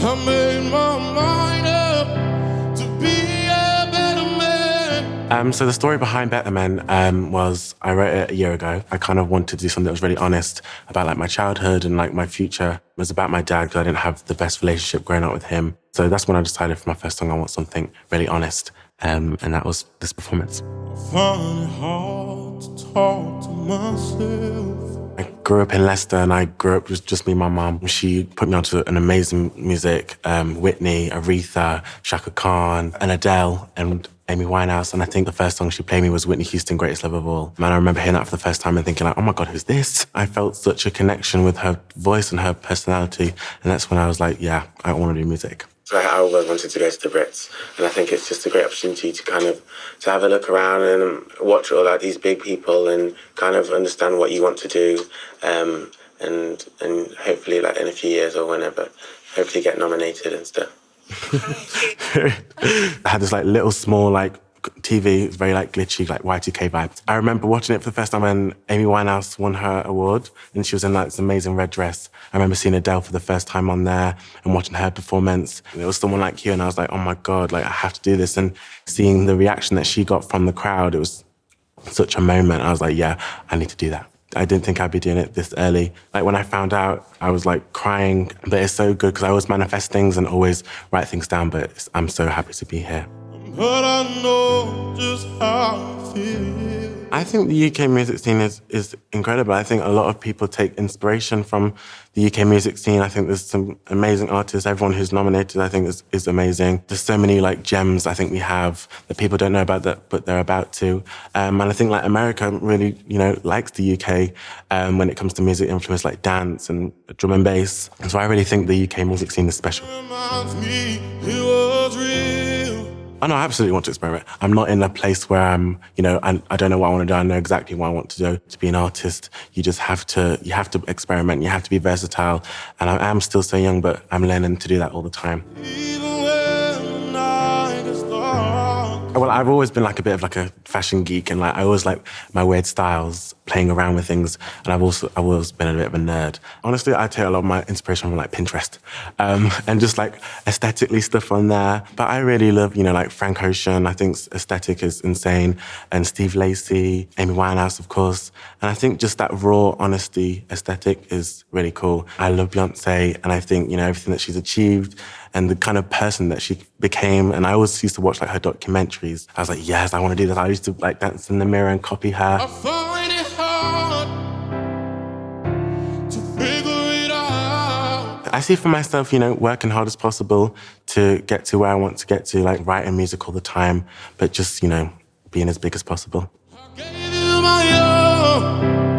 I made my mind up to be a better man. So the story behind Better Men was I wrote it a year ago. I kind of wanted to do something that was really honest about like my childhood and like my future. It was about my dad because I didn't have the best relationship growing up with him. So that's when I decided for my first song I want something really honest. And that was this performance. I find it hard to talk to myself. I grew up in Leicester and I grew up with just me and my mum. She put me onto an amazing music, Whitney, Aretha, Shaka Khan, and Adele, and Amy Winehouse. And I think the first song she played me was Whitney Houston, Greatest Love of All. And I remember hearing that for the first time and thinking like, oh my God, who's this? I felt such a connection with her voice and her personality. And that's when I was like, yeah, I want to do music. So I always wanted to go to the Brits, and I think it's just a great opportunity to kind of to have a look around and watch all like these big people and kind of understand what you want to do, and hopefully like in a few years or whenever, hopefully get nominated and stuff. I had this like little small like TV, it was very like glitchy, like Y2K vibes. I remember watching it for the first time when Amy Winehouse won her award and she was in like this amazing red dress. I remember seeing Adele for the first time on there and watching her performance. And it was Someone Like You and I was like, oh my God, like I have to do this. And seeing the reaction that she got from the crowd, it was such a moment. I was like, yeah, I need to do that. I didn't think I'd be doing it this early. Like when I found out, I was like crying, but it's so good because I always manifest things and always write things down, but I'm so happy to be here. But I know just how I feel. I think the UK music scene is incredible. I think a lot of people take inspiration from the UK music scene. I think there's some amazing artists. Everyone who's nominated, I think, is amazing. There's so many like gems I think we have that people don't know about that, but they're about to. And I think like America really, likes the UK when it comes to music influence like dance and drum and bass. And so I really think the UK music scene is special. Reminds me it was real. Oh, no, I absolutely want to experiment. I'm not in a place where I'm, I don't know what I want to do. I know exactly what I want to do. To be an artist, you have to experiment. You have to be versatile. And I am still so young, but I'm learning to do that all the time. Even when the night is dark. Well, I've always been like a bit of like a fashion geek and like I always like my weird styles, playing around with things. And I've always been a bit of a nerd. Honestly, I take a lot of my inspiration from like Pinterest and just like aesthetically stuff on there. But I really love, like Frank Ocean. I think aesthetic is insane. And Steve Lacy, Amy Winehouse, of course. And I think just that raw honesty aesthetic is really cool. I love Beyonce and I think, everything that she's achieved and the kind of person that she became. And I always used to watch like her documentaries. I was like, yes, I want to do this. I used to like dance in the mirror and copy her. I find it hard to figure it out. I see for myself, working hard as possible to get to where I want to get to, like writing music all the time, but just, being as big as possible. I gave you my all.